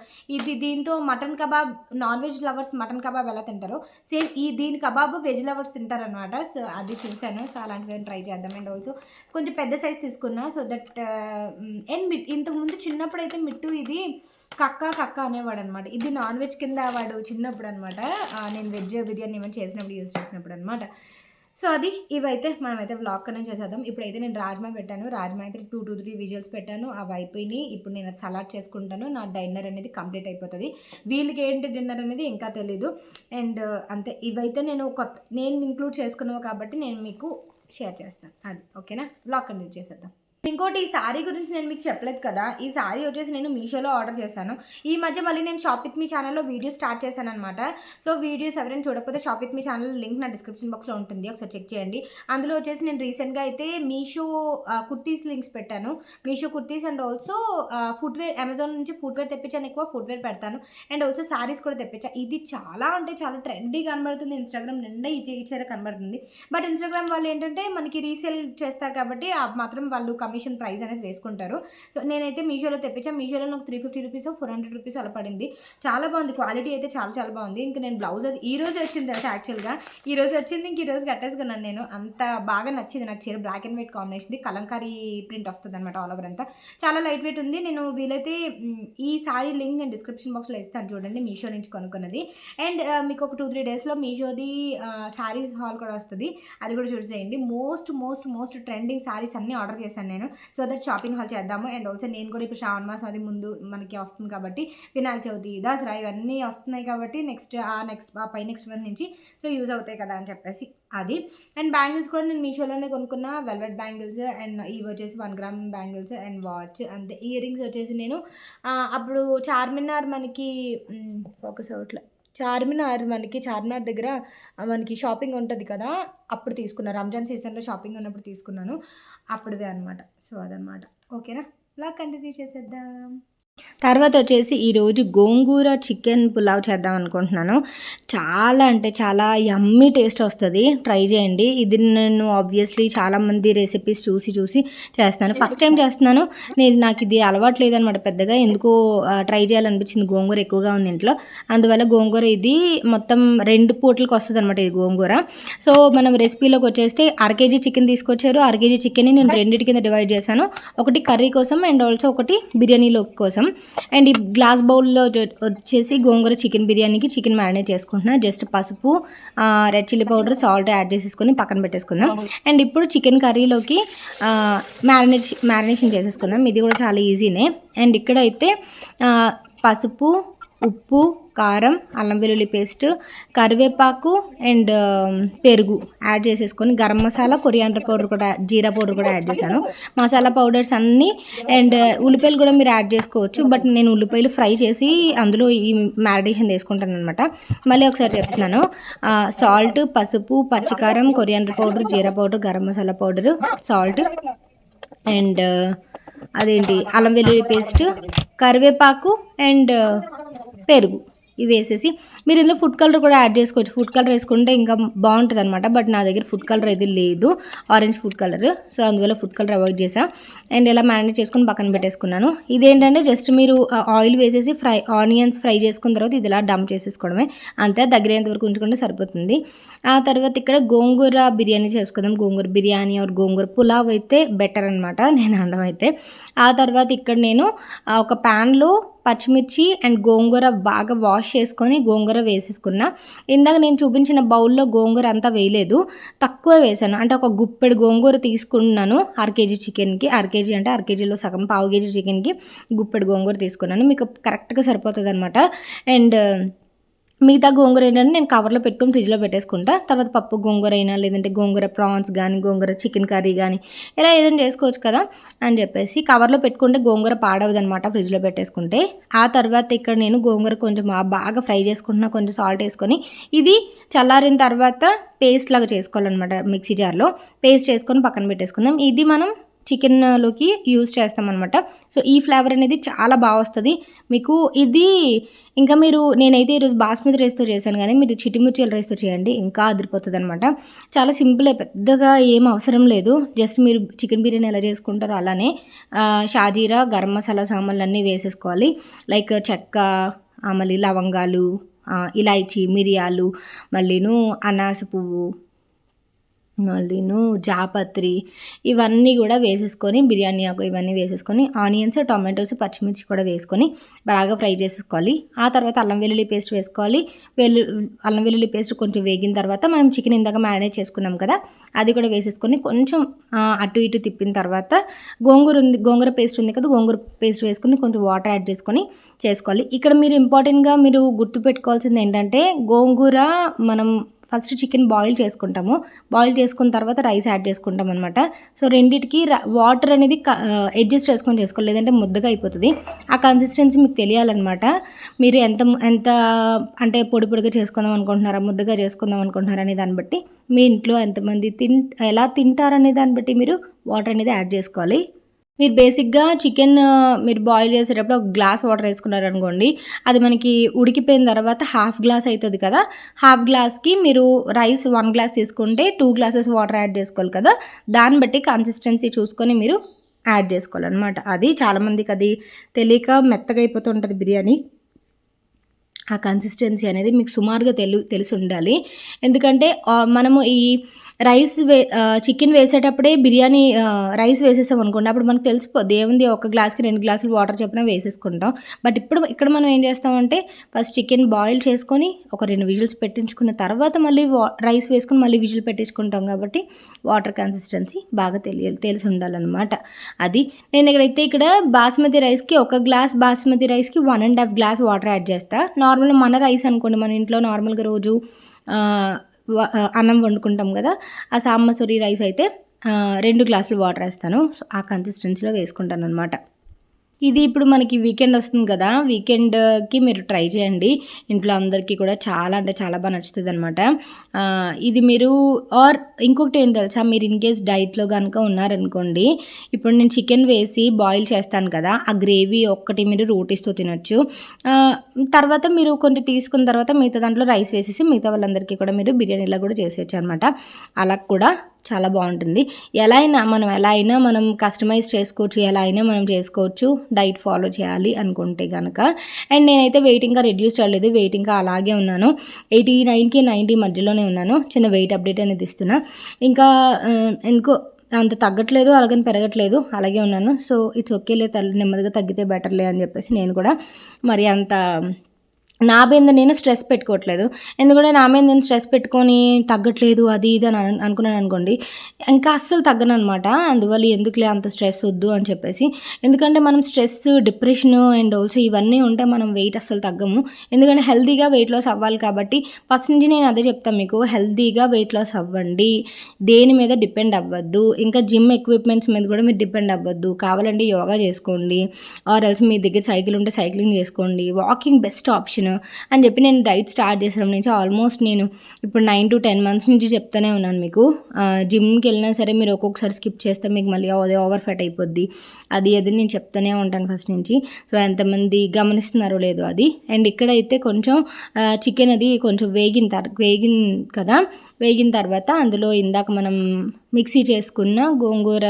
A: దీంతో mutton kebab, non veg lovers mutton kebab ఎలా తింటారో సేమ్ దీని కబాబ్ వెజ్ లవర్స్ తింటారనమాట. సో అది చూశాను, సో అలాంటివి ట్రై చేద్దాం. అండ్ ఆల్సో కొంచెం పెద్ద సైజ్ తీసుకున్నా, సో దట్ అండ్ ఇంతకుముందు చిన్నప్పుడు అయితే మిట్టు ఇది కక్క అనేవాడు అనమాట. ఇది నాన్ వెజ్ కింద వాడు చిన్నప్పుడు అనమాట, నేను వెజ్ బిర్యానీ ఏమైనా చేసినప్పుడు యూజ్ చేసినప్పుడు అనమాట. సో ఇవైతే మనమైతే వ్లాగ్ కన్నా చేసేద్దాం. ఇప్పుడైతే నేను రాజ్మా పెట్టాను, రాజ్మా అయితే 2 to 3 విజిల్స్ పెట్టాను, అవి అయిపోయినాయి. ఇప్పుడు నేను సలాడ్ చేసుకుంటాను, నా డిన్నర్ అనేది కంప్లీట్ అయిపోతుంది. వీళ్ళకి ఏంటి డిన్నర్ అనేది ఇంకా తెలీదు. అండ్ అంతే, ఇవైతే నేను ఇంక్లూడ్ చేసుకున్నావు కాబట్టి నేను మీకు షేర్ చేస్తాను, అది ఓకేనా. వ్లాగ్ కంటిన్యూ చేసేద్దాం. ఇంకోటి, ఈ సారీ గురించి నేను మీకు చెప్పలేదు కదా. ఈ సారీ వచ్చేసి నేను మీషోలో ఆర్డర్ చేశాను. ఈ మధ్య మళ్ళీ నేను షాప్ విత్ మీ ఛానల్లో వీడియో స్టార్ట్ చేశాను అనమాట. సో వీడియోస్ ఎవరైనా చూడకపోతే shop with me channel link నా డిస్క్రిప్షన్ బాక్స్లో ఉంటుంది, ఒకసారి చెక్ చేయండి. అందులో వచ్చేసి నేను రీసెంట్గా అయితే మీషో కుర్తీస్ లింక్స్ పెట్టాను, Meesho kurtis and also footwear, Amazon నుంచి ఫుట్వేర్ తెప్పించాను, ఎక్కువ ఫుట్వేర్ పెడతాను. అండ్ ఆల్సో సారీస్ కూడా తెప్పించాను. ఇది చాలా అంటే చాలా ట్రెండీ కనబడుతుంది, ఇన్స్టాగ్రామ్ నిండా ఈ చీర కనబడుతుంది. బట్ ఇన్స్టాగ్రామ్ వాళ్ళు ఏంటంటే మనకి రీసేల్ చేస్తారు కాబట్టి మాత్రం వాళ్ళు కమిషన్ ప్రైస్ అనేది వేసుకుంటారు. సో నేనైతే మీషోలో తెప్పించాను. మీషోలో నాకు 350 రూపీస్ 400 రూపీస్ అలా పడింది. చాలా బాగుంది, క్వాలిటీ అయితే చాలా చాలా బాగుంది. ఇంకా నేను బ్లౌజ్ అది ఈ రోజు వచ్చింది తెలుసా, యాక్చువల్గా ఈ రోజు వచ్చింది. ఇంక ఈ రోజు కట్టేసుకున్నాను నేను. అంత బాగా నచ్చింది నాకు చీర. Black and white combination, Kalamkari print వస్తుంది అనమాట ఆల్ ఓవర్ అంతా. చాలా లైట్ వెయిట్ ఉంది. నేను వీలైతే ఈ సారీ లింక్ నేను డిస్క్రిప్షన్ బాక్స్లో ఇస్తాను చూడండి, మీషో నుంచి కొనుక్కున్నది. అండ్ మీకు ఒక 2-3 డేస్లో మీషోది శారీస్ హాల్ కూడా వస్తుంది, అది కూడా చూసేయండి. Most most most trending saris అన్నీ ఆర్డర్ చేశాను నేను, సో దట్ షాపింగ్ హాల్ చేద్దాము. అండ్ ఆల్సో నేను కూడా ఇప్పుడు శ్రావణ మాసం అది ముందు మనకి వస్తుంది కాబట్టి, వినాయక చవితి, దసరా ఇవన్నీ వస్తున్నాయి కాబట్టి నెక్స్ట్ పై నెక్స్ట్ మంత్ నుంచి సో యూజ్ అవుతాయి కదా అని చెప్పేసి అది. అండ్ బ్యాంగిల్స్ కూడా నేను మీషోలోనే కొనుక్కున్న, వెల్వెట్ బ్యాంగిల్స్. అండ్ ఇవి వచ్చేసి 1 గ్రామ్ బ్యాంగిల్స్ అండ్ వాచ్ అంతే. ఇయర్ రింగ్స్ వచ్చేసి నేను అప్పుడు చార్మినార్ మనకి ఫోకస్ అవట్లే, చార్మినార్ దగ్గర మనకి షాపింగ్ ఉంటుంది కదా, అప్పుడు తీసుకున్నాను. రంజాన్ సీజన్లో షాపింగ్ ఉన్నప్పుడు తీసుకున్నాను, అప్పుడువే అనమాట. సో అదనమాట. ఓకేనా, ఇలా కంటిన్యూ చేసేద్దాం. తర్వాత వచ్చేసి ఈరోజు గోంగూర చికెన్ పులావ్ చేద్దాం అనుకుంటున్నాను. చాలా అంటే చాలా యమ్మీ టేస్ట్ వస్తుంది, ట్రై చేయండి. ఇది నేను ఆబ్వియస్లీ చాలామంది రెసిపీస్ చూసి చేస్తున్నాను, ఫస్ట్ టైం చేస్తున్నాను. నాకు ఇది అలవాటు లేదనమాట పెద్దగా, ఎందుకో ట్రై చేయాలనిపించింది. గోంగూర ఎక్కువగా ఉంది ఇంట్లో, అందువల్ల గోంగూర ఇది మొత్తం 2 పూటలకు వస్తుంది అనమాట ఇది గోంగూర. సో మనం రెసిపీలోకి వచ్చేస్తే అరకేజీ చికెన్ తీసుకొచ్చారు. అరకేజీ చికెన్ని నేను 2 కింద డివైడ్ చేశాను, ఒకటి కర్రీ కోసం అండ్ ఆల్సో ఒకటి బిర్యానీలో కోసం. అండ్ ఈ గ్లాస్ బౌల్లో వచ్చేసి గోంగూర చికెన్ బిర్యానీకి చికెన్ మ్యారినేట్ చేసుకుంటున్నాను. జస్ట్ పసుపు, red chilli powder, salt add చేసేసుకొని పక్కన పెట్టేసుకుందాం. అండ్ ఇప్పుడు చికెన్ కర్రీలోకి మ్యారినేషన్ చేసేసుకుందాం. ఇది కూడా చాలా ఈజీనే. అండ్ ఇక్కడైతే పసుపు, ఉప్పు, కారం, అల్లం వెల్లుల్లి పేస్ట్, కరివేపాకు అండ్ పెరుగు యాడ్ చేసేసుకొని, గరం మసాలా, కొరియాండర్ పౌడర్ కూడా, జీరా పౌడర్ కూడా యాడ్ చేశాను, మసాలా పౌడర్స్ అన్నీ. అండ్ ఉల్లిపాయలు కూడా మీరు యాడ్ చేసుకోవచ్చు, బట్ నేను ఉల్లిపాయలు ఫ్రై చేసి అందులో ఈ మ్యారినేషన్ వేసుకుంటాను అనమాట. మళ్ళీ ఒకసారి చెప్తున్నాను, సాల్ట్, పసుపు, పచ్చికారం, కొరియాండర్ పౌడర్, జీరా powder, garam masala powder, salt and అల్లం వెల్లుల్లి పేస్ట్, కరివేపాకు అండ్ పెరుగు ఇవి వేసేసి, మీరు ఇందులో ఫుడ్ కలర్ కూడా యాడ్ చేసుకోవచ్చు. ఫుడ్ కలర్ వేసుకుంటే ఇంకా బాగుంటుంది అనమాట, బట్ నా దగ్గర ఫుడ్ కలర్ అయితే లేదు, ఆరెంజ్ ఫుడ్ కలర్. సో అందువల్ల ఫుడ్ కలర్ అవాయిడ్ చేసాను. అండ్ ఇలా మ్యారినేట్ చేసుకొని పక్కన పెట్టేసుకున్నాను. ఇదేంటంటే జస్ట్ మీరు ఆయిల్ వేసేసి ఆనియన్స్ ఫ్రై చేసుకున్న తర్వాత ఇది ఇలా డంప్ చేసేసుకోవడమే, అంతే. దగ్గరేంత వరకు ఉంచుకుంటే సరిపోతుంది. ఆ తర్వాత ఇక్కడ గోంగూర బిర్యానీ చేసుకుందాం. గోంగూర బిర్యానీ ఆర్ గోంగూర పులావ్ అయితే బెటర్ అనమాట నేను అనడం అయితే. ఆ తర్వాత ఇక్కడ నేను ఒక ప్యాన్లో పచ్చిమిర్చి అండ్ గోంగూర బాగా వాష్ చేసుకొని గోంగూర వేసేసుకున్నా. ఇందాక నేను చూపించిన బౌల్లో గోంగూర అంతా వేయలేదు, తక్కువ వేసాను. అంటే ఒక గుప్పెడు గోంగూర తీసుకున్నాను అరకేజీ చికెన్కి. అరకేజీ అంటే అరకేజీలో సగం, పావు కేజీ చికెన్కి గుప్పెడు గోంగూర తీసుకున్నాను. మీకు కరెక్ట్గా సరిపోతుంది అనమాట. అండ్ మిగతా గోంగూర ఏంటంటే నేను కవర్లో పెట్టుకొని ఫ్రిడ్జ్లో పెట్టేసుకుంటా. తర్వాత పప్పు గోంగూర అయినా, లేదంటే గోంగూర ప్రాన్స్ కానీ, గోంగూర చికెన్ కర్రీ కానీ, ఇలా ఏదైనా చేసుకోవచ్చు కదా అని చెప్పేసి కవర్లో పెట్టుకుంటే గోంగూర పాడవదు అనమాట ఫ్రిడ్జ్లో పెట్టేసుకుంటే. ఆ తర్వాత ఇక్కడ నేను గోంగూర కొంచెం బాగా ఫ్రై చేసుకుంటున్నా, కొంచెం సాల్ట్ వేసుకొని. ఇది చల్లారిన తర్వాత పేస్ట్ లాగా చేసుకోవాలన్నమాట. మిక్సీ జార్లో పేస్ట్ చేసుకొని పక్కన పెట్టేసుకుందాం. ఇది మనం చికెన్లోకి యూజ్ చేస్తామన్నమాట. సో ఈ ఫ్లేవర్ అనేది చాలా బాగా వస్తుంది మీకు. ఇది ఇంకా నేనైతే ఈరోజు బాస్మతి రైస్తో చేశాను, కానీ మీరు చిటిమిర్చిల రైస్తో చేయండి, ఇంకా అదిరిపోతుంది అనమాట. చాలా సింపుల్, పెద్దగా ఏం అవసరం లేదు. జస్ట్ మీరు చికెన్ బిర్యానీ ఎలా చేసుకుంటారో అలానే షాజీరా, గరం మసాలా సామాన్లు అన్నీ వేసేసుకోవాలి. లైక్ చెక్క, మళ్ళీ లవంగాలు, ఇలాచీ, మిరియాలు, మళ్ళీను అనాస పువ్వు, మళ్ళీను జాపత్రి, ఇవన్నీ కూడా వేసేసుకొని, బిర్యానీ ఆకు ఇవన్నీ వేసేసుకొని, ఆనియన్స్, టొమాటోస్, పచ్చిమిర్చి కూడా వేసుకొని బాగా ఫ్రై చేసేసుకోవాలి. ఆ తర్వాత అల్లం వెల్లుల్లి పేస్ట్ వేసుకోవాలి. అల్లం వెల్లుల్లి పేస్ట్ కొంచెం వేగిన తర్వాత మనం చికెన్ ఇందాక మ్యారినేట్ చేసుకున్నాం కదా, అది కూడా వేసేసుకొని కొంచెం అటు ఇటు తిప్పిన తర్వాత గోంగూర పేస్ట్ ఉంది కదా, గోంగూర పేస్ట్ వేసుకొని కొంచెం వాటర్ యాడ్ చేసుకొని చేసుకోవాలి. ఇక్కడ ఇంపార్టెంట్గా మీరు గుర్తుపెట్టుకోవాల్సింది ఏంటంటే, గోంగూర మనం ఫస్ట్ చికెన్ బాయిల్ చేసుకుంటాము, బాయిల్ చేసుకున్న తర్వాత రైస్ యాడ్ చేసుకుంటాం అనమాట. సో రెండింటికి వాటర్ అనేది అడ్జస్ట్ చేసుకోవాలి, లేదంటే ముద్దగా అయిపోతుంది. ఆ కన్సిస్టెన్సీ మీకు తెలియాలన్నమాట. మీరు ఎంత అంటే పొడిగా చేసుకుందాం అనుకుంటున్నారా, ముద్దగా చేసుకుందాం అనుకుంటున్నారా అనే దాన్ని బట్టి, మీ ఇంట్లో ఎంతమంది ఎలా తింటారనే దాన్ని బట్టి మీరు వాటర్ అనేది యాడ్ చేసుకోవాలి. మీరు బేసిక్గా చికెన్ మీరు బాయిల్ చేసేటప్పుడు ఒక గ్లాస్ వాటర్ వేసుకున్నారనుకోండి, అది మనకి ఉడికిపోయిన తర్వాత హాఫ్ గ్లాస్ అవుతుంది కదా, హాఫ్ గ్లాస్కి మీరు రైస్ 1 గ్లాస్ తీసుకుంటే 2 గ్లాసెస్ వాటర్ యాడ్ చేసుకోవాలి కదా. దాన్ని బట్టి కన్సిస్టెన్సీ చూసుకొని మీరు యాడ్ చేసుకోవాలన్నమాట. అది చాలామందికి అది తెలియక మెత్తగా అయిపోతుంటుంది బిర్యానీ. ఆ కన్సిస్టెన్సీ అనేది మీకు సుమారుగా తెలిసి ఉండాలి. ఎందుకంటే మనము ఈ చికెన్ వేసేటప్పుడే బిర్యానీ రైస్ వేసేసామనుకోండి, అప్పుడు మనకు తెలిసిపోద్ది ఏముంది, ఒక గ్లాస్‌కి 2 గ్లాసులు వాటర్ చొప్పున వేసేసుకుంటాం. బట్ ఇక్కడ మనం ఏం చేస్తామంటే ఫస్ట్ చికెన్ బాయిల్ చేసుకొని ఒక 2 విజిల్స్ పెట్టించుకున్న తర్వాత మళ్ళీ రైస్ వేసుకొని మళ్ళీ విజిల్ పెట్టించుకుంటాం కాబట్టి వాటర్ కన్సిస్టెన్సీ బాగా తెలిసి ఉండాలన్నమాట. అది నేను ఇక్కడ బాస్మతి రైస్‌కి ఒక గ్లాస్ బాస్మతి రైస్‌కి 1 ½ గ్లాస్ వాటర్ యాడ్ చేస్తా. నార్మల్‌గా మన రైస్ అనుకోండి, మన ఇంట్లో నార్మల్‌గా రోజు అన్నం వండుకుంటాం కదా, ఆ సాంబసూరి రైస్ అయితే 2 గ్లాసులు వాటర్ వేస్తాను. సో ఆ కన్సిస్టెన్సీలో వేసుకుంటాను అనమాట. ఇది ఇప్పుడు మనకి వీకెండ్ వస్తుంది కదా, వీకెండ్కి మీరు ట్రై చేయండి. ఇంట్లో అందరికీ కూడా చాలా అంటే చాలా బాగా నచ్చుతుంది అనమాట. ఇది మీరు ఇంకొకటి ఏం తెలుసా, మీరు ఇన్ కేస్ డైట్లో కనుక ఉన్నారనుకోండి, ఇప్పుడు నేను చికెన్ వేసి బాయిల్ చేస్తాను కదా, ఆ గ్రేవీ ఒక్కటి మీరు రోటీస్తో తినొచ్చు. తర్వాత మీరు కొంచెం తీసుకున్న తర్వాత మిగతా దాంట్లో రైస్ వేసేసి మిగతా వాళ్ళందరికీ కూడా మీరు బిర్యానీలా కూడా చేసేయచ్చు అనమాట. అలా కూడా చాలా బాగుంటుంది. ఎలా అయినా మనం కస్టమైజ్ చేసుకోవచ్చు, ఎలా అయినా మనం చేసుకోవచ్చు డైట్ ఫాలో చేయాలి అనుకుంటే కనుక. అండ్ నేనైతే వెయిట్ ఇంకా రెడ్యూస్ చేయలేదు, వెయిట్ ఇంకా అలాగే ఉన్నాను. 89కి 90 మధ్యలోనే ఉన్నాను. చిన్న వెయిట్ అప్డేట్ అనేది ఇస్తున్నా. ఇంకా ఎందుకో అంత తగ్గట్లేదు, అలాగని పెరగట్లేదు, అలాగే ఉన్నాను. సో ఇట్స్ ఓకేలే, నెమ్మదిగా తగ్గితే బెటర్లే అని చెప్పేసి నేను కూడా మరి అంత నా మీద నేను స్ట్రెస్ పెట్టుకోవట్లేదు. ఎందుకంటే నా మీద నేను స్ట్రెస్ పెట్టుకొని తగ్గట్లేదు అది ఇది అని అనుకున్నాను అనుకోండి, ఇంకా అస్సలు తగ్గననమాట. అందువల్ల ఎందుకులే అంత స్ట్రెస్ వద్దు అని చెప్పేసి. ఎందుకంటే మనం స్ట్రెస్, డిప్రెషన్ అండ్ ఆల్సో ఇవన్నీ ఉంటే మనం వెయిట్ అస్సలు తగ్గము. ఎందుకంటే హెల్తీగా వెయిట్ లాస్ అవ్వాలి కాబట్టి ఫస్ట్ నుంచి నేను అదే చెప్తాను మీకు, హెల్తీగా వెయిట్ లాస్ అవ్వండి, దేని మీద డిపెండ్ అవ్వద్దు. ఇంకా జిమ్ ఎక్విప్మెంట్స్ మీద కూడా మీరు డిపెండ్ అవ్వద్దు. కావాలంటే యోగా చేసుకోండి, ఆర్ ఎల్స్ మీ దగ్గర సైకిల్ ఉంటే సైక్లింగ్ చేసుకోండి, వాకింగ్ బెస్ట్ ఆప్షన్ అని చెప్పి నేను డైట్ స్టార్ట్ చేసిన నుంచి ఆల్మోస్ట్ నేను ఇప్పుడు 9 to 10 months నుంచి చెప్తూనే ఉన్నాను మీకు. జిమ్కి వెళ్ళినా సరే మీరు ఒక్కొక్కసారి స్కిప్ చేస్తే మీకు మళ్ళీ అది ఓవర్ ఫెట్ అయిపోద్ది, అది నేను చెప్తూనే ఉంటాను ఫస్ట్ నుంచి. సో ఎంతమంది గమనిస్తున్నారో లేదో అది. అండ్ ఇక్కడైతే కొంచెం చికెన్ అది కొంచెం వేగిన తర్వాత అందులో ఇందాక మనం మిక్సీ చేసుకున్న గోంగూర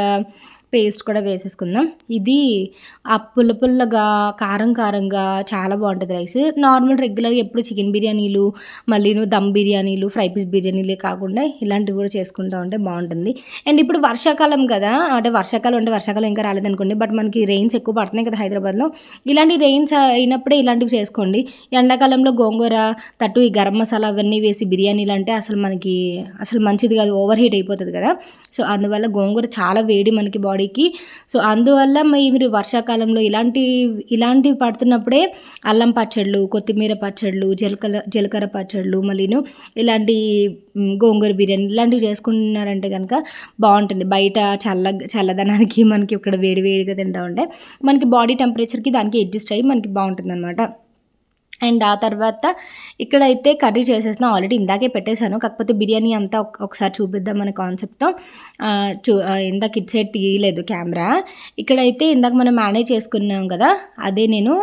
A: పేస్ట్ కూడా వేసేసుకుందాం. ఇది ఆ పుల్లగా కారంగా చాలా బాగుంటుంది రైస్. నార్మల్ రెగ్యులర్గా ఎప్పుడు చికెన్ బిర్యానీలు, మళ్ళీ దమ్ బిర్యానీలు, ఫ్రై పీస్ బిర్యానీలే కాకుండా ఇలాంటివి కూడా చేసుకుంటూ ఉంటే బాగుంటుంది. అండ్ ఇప్పుడు వర్షాకాలం కదా, అంటే వర్షాకాలం ఇంకా రాలేదనుకోండి, బట్ మనకి రెయిన్స్ ఎక్కువ పడుతున్నాయి కదా హైదరాబాద్లో. ఇలాంటి రెయిన్స్ అయినప్పుడే ఇలాంటివి చేసుకోండి. ఎండాకాలంలో గోంగూర తట్టు ఈ గరం మసాలా అవన్నీ వేసి బిర్యానీలు అంటే అసలు మంచిది కాదు, ఓవర్ హీట్ అయిపోతుంది కదా. సో అందువల్ల గోంగూర చాలా వేడి మనకి బాడీకి. సో అందువల్ల మీరు వర్షాకాలంలో ఇలాంటివి పడుతున్నప్పుడే అల్లం పచ్చళ్ళు, కొత్తిమీర పచ్చళ్ళు, జీలకర్ర పచ్చళ్ళు, మళ్ళీను ఇలాంటి గోంగూర బిర్యానీ ఇలాంటివి చేసుకుంటున్నారంటే కనుక బాగుంటుంది. బయట చల్లదనానికి మనకి ఇక్కడ వేడిగా తింటూ ఉంటే మనకి బాడీ టెంపరేచర్కి దానికి అడ్జస్ట్ అయ్యి మనకి బాగుంటుంది అనమాట. అండ్ ఆ తర్వాత ఇక్కడైతే కర్రీ చేసేసిన, ఆల్రెడీ ఇందాకే పెట్టేశాను, కాకపోతే బిర్యానీ అంతా ఒకసారి చూపిద్దాం మన కాన్సెప్ట్తో. ఇందాక ఇటు సైడ్ తీయలేదు కెమెరా. ఇక్కడైతే ఇందాక మనం మేనేజ్ చేసుకున్నాం కదా, అదే నేను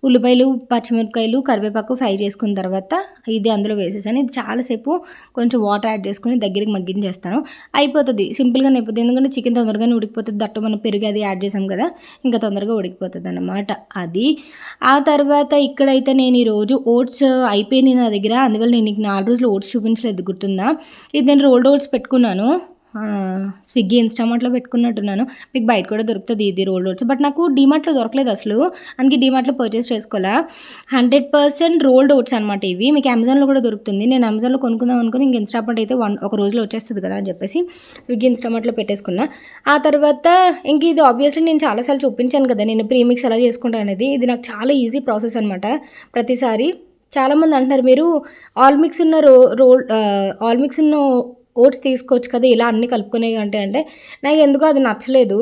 A: ఉల్లిపాయలు, పచ్చిమిరపకాయలు, కరివేపాకు ఫ్రై చేసుకున్న తర్వాత ఇది అందులో వేసేసాను. ఇది చాలాసేపు కొంచెం వాటర్ యాడ్ చేసుకొని దగ్గరికి మగ్గించేస్తాను. అయిపోతుంది, సింపుల్గానే అయిపోతుంది. ఎందుకంటే చికెన్ తొందరగానే ఉడికిపోతుంది, దట్టు మనం పెరుగు అది యాడ్ చేసాం కదా, ఇంకా తొందరగా ఉడికిపోతుంది అన్నమాట. అది ఆ తర్వాత ఇక్కడైతే నేను ఈరోజు ఓట్స్ అయిపోయినాయి నా దగ్గర, అందువల్ల నేను నీకు 4 రోజులు ఓట్స్ చూపించలేదు, గుర్తుందా? ఇది నేను రోల్డ్ ఓట్స్ పెట్టుకున్నాను, స్విగ్గీ ఇన్స్టామార్ట్లో పెట్టుకున్నట్టున్నాను. మీకు బయట కూడా దొరుకుతుంది ఇది రోల్డ్ ఓట్స్, బట్ నాకు డీమార్ట్లో దొరకలేదు అసలు, అందుకే డీమార్ట్లో పర్చేస్ చేసుకోవాలా. 100% రోల్డ్ ఓట్స్ అనమాట ఇవి. మీకు అమెజాన్లో కూడా దొరుకుతుంది. నేను అమెజాన్లో కొనుక్కుందాం అనుకుని ఇంక ఇన్స్టామార్ట్ అయితే ఒక రోజులో వచ్చేస్తుంది కదా అని చెప్పేసి స్విగ్గీ ఇన్స్టామార్ట్లో పెట్టేసుకున్నా. ఆ తర్వాత ఇంక ఇది ఆబ్వియస్లీ నేను చాలాసార్లు చూపించాను కదా నేను ప్రీమిక్స్ ఎలా చేసుకుంటాను అనేది. ఇది నాకు చాలా ఈజీ ప్రాసెస్ అనమాట. ప్రతిసారి చాలామంది అంటున్నారు మీరు ఆల్ మిక్స్ ఉన్న ఓట్స్ తీసుకోవచ్చు కదా ఇలా అన్నీ కలుపుకునే అంటే నాకు ఎందుకో అది నచ్చలేదు.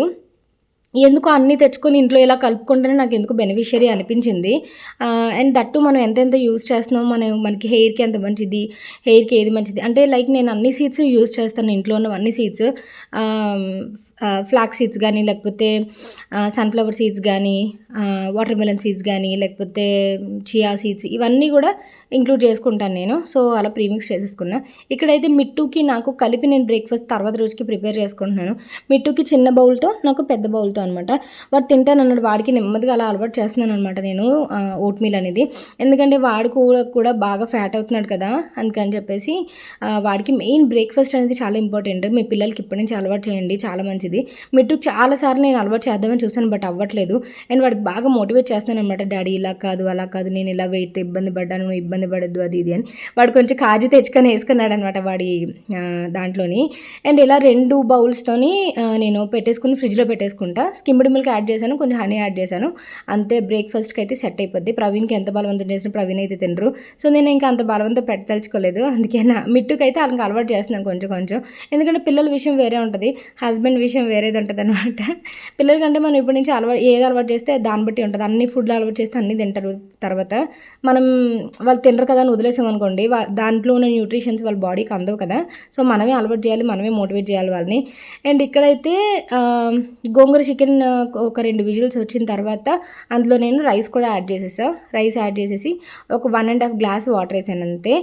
A: ఎందుకో అన్నీ తెచ్చుకొని ఇంట్లో ఇలా కలుపుకుంటేనే నాకు ఎందుకు బెనిఫిషియరీ అనిపించింది. అండ్ దట్టు మనం ఎంతెంత యూజ్ చేస్తున్నాం, మనకి హెయిర్కి ఎంత మంచిది, హెయిర్కి ఏది మంచిది అంటే లైక్ నేను అన్ని సీడ్స్ యూజ్ చేస్తాను, ఇంట్లో ఉన్న అన్ని సీడ్స్. ఫ్లాక్స్ సీడ్స్ కానీ, లేకపోతే సన్ఫ్లవర్ సీడ్స్ కానీ, వాటర్ మెలన్ సీడ్స్ కానీ, లేకపోతే చియా సీడ్స్, ఇవన్నీ కూడా ఇంక్లూడ్ చేసుకుంటాను నేను. సో అలా ప్రీమిక్స్ చేసేసుకున్నా. ఇక్కడైతే మిట్టుకి నాకు కలిపి నేను బ్రేక్ఫాస్ట్ తర్వాత రోజుకి ప్రిపేర్ చేసుకుంటున్నాను. మిట్టుకి చిన్న బౌల్తో, నాకు పెద్ద బౌల్తో అనమాట. వాడు తింటాను అన్నాడు, వాడికి నెమ్మదిగా అలా అలవాటు చేస్తున్నాను అనమాట నేను ఓట్ మీల్ అనేది. ఎందుకంటే వాడు కూడా బాగా ఫ్యాట్ అవుతున్నాడు కదా, అందుకని చెప్పేసి వాడికి మెయిన్ బ్రేక్ఫాస్ట్ అనేది చాలా ఇంపార్టెంట్. మీ పిల్లలకి ఇప్పటి నుంచి అలవాటు చేయండి, చాలా మంచిది. మిట్టుకు చాలాసార్లు నేను అలవాటు చేద్దామని చూసాను, బట్ అవ్వట్లేదు. అండ్ వాడికి బాగా మోటివేట్ చేస్తాను అనమాట. డాడీ ఇలా కాదు, అలా కాదు, నేను ఇలా వెయిట్ ఇబ్బంది పడ్డాను, నువ్వు ఇబ్బంది పడద్దు, అది ఇది అని. వాడు కొంచెం కాజు తెచ్చుకొని వేసుకున్నాడు అనమాట వాడి దాంట్లోని. అండ్ ఇలా 2 బౌల్స్తోని నేను పెట్టేసుకుని ఫ్రిడ్జ్లో పెట్టేసుకుంటా. స్కిమ్డ్ మిల్క్ యాడ్ చేశాను, కొంచెం హనీ యాడ్ చేశాను, అంతే. బ్రేక్ఫాస్ట్కి అయితే సెట్ అయిపోద్ది. ప్రవీణ్కి ఎంత బలవంతం చేసిన ప్రవీణ్ అయితే తినరు. సో నేను ఇంకా అంత బలవంతం పెట్టదలుచుకోలేదు. అందుకే మిట్టుకైతే వాళ్ళకి అలవాటు చేస్తున్నాను కొంచెం కొంచెం. ఎందుకంటే పిల్లల విషయం వేరే ఉంటుంది, హస్బెండ్ విషయం వేరేది ఉంటుంది అనమాట. పిల్లలకంటే మనం ఇప్పటి నుంచి ఏది అలవాటు చేస్తే దాన్ని బట్టి ఉంటుంది. అన్ని ఫుడ్లు అలవాటు చేస్తే అన్నీ తింటారు. తర్వాత మనం వాళ్ళు తినరు కదా అని వదిలేసాం అనుకోండి, దాంట్లో ఉన్న న్యూట్రిషన్స్ వాళ్ళ బాడీకి అందవు కదా. సో మనమే అలవాటు చేయాలి, మనమే మోటివేట్ చేయాలి వాళ్ళని. అండ్ ఇక్కడైతే గోంగూర చికెన్ ఒక 2 విజిల్స్ వచ్చిన తర్వాత అందులో నేను రైస్ కూడా యాడ్ చేసేసాను. రైస్ యాడ్ చేసేసి ఒక 1.5 గ్లాస్ వాటర్ వేసాను అంతే.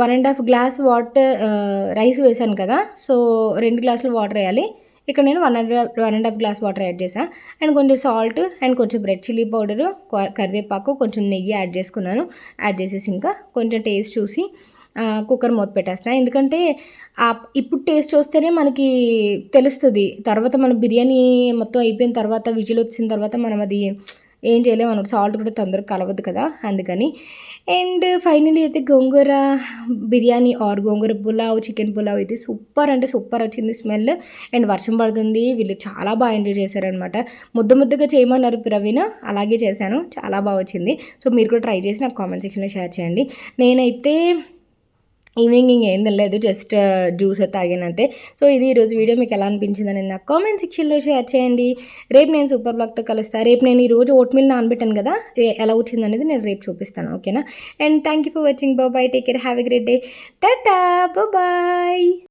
A: 1.5 గ్లాస్ వాటర్ రైస్ వేసాను కదా, సో 2 గ్లాసులు వాటర్ వేయాలి. ఇక్కడ నేను 1.5 గ్లాస్ వాటర్ యాడ్ చేశాను. అండ్ కొంచెం సాల్ట్ అండ్ కొంచెం రెడ్ చిల్లీ పౌడరు, కరివేపాకు, కొంచెం నెయ్యి యాడ్ చేసుకున్నాను. యాడ్ చేసేసి ఇంకా కొంచెం టేస్ట్ చూసి కుక్కర్ మూత పెట్టేస్తాను. ఎందుకంటే ఇప్పుడు టేస్ట్ వస్తేనే మనకి తెలుస్తుంది. తర్వాత మనం బిర్యానీ మొత్తం అయిపోయిన తర్వాత, విజిల్ వచ్చిన తర్వాత మనం అది ఏం చేయలేము అన్నమాట. సాల్ట్ కూడా తొందరగా కలవద్దు కదా, అందుకని. అండ్ ఫైనలీ అయితే గోంగూర బిర్యానీ ఆర్ గోంగూర పులావ్, చికెన్ పులావ్ అయితే సూపర్ అంటే సూపర్ వచ్చింది స్మెల్. అండ్ వర్షం పడుతుంది, వీళ్ళు చాలా బాగా ఎంజాయ్ చేశారనమాట. ముద్దగా చేయమన్నారు ప్రవీణ, అలాగే చేశాను, చాలా బాగా వచ్చింది. సో మీరు కూడా ట్రై చేసి నాకు కామెంట్ సెక్షన్లో షేర్ చేయండి. నేనైతే ఈవినింగ్ ఏం తినలేదు, జస్ట్ జ్యూస్ తాగినంతే. సో ఇది ఈరోజు వీడియో. మీకు ఎలా అనిపించిందని నాకు కామెంట్ సెక్షన్లో షేర్ చేయండి. రేపు నేను సూపర్ బ్లాగ్తో కలుస్తాను. రేపు నేను ఈరోజు ఓట్ మీల్ నానబెట్టాను కదా, ఎలా వచ్చిందనేది నేను రేపు చూపిస్తాను, ఓకేనా. And thank you for watching. Bye, take care, have a great day, tata, bye.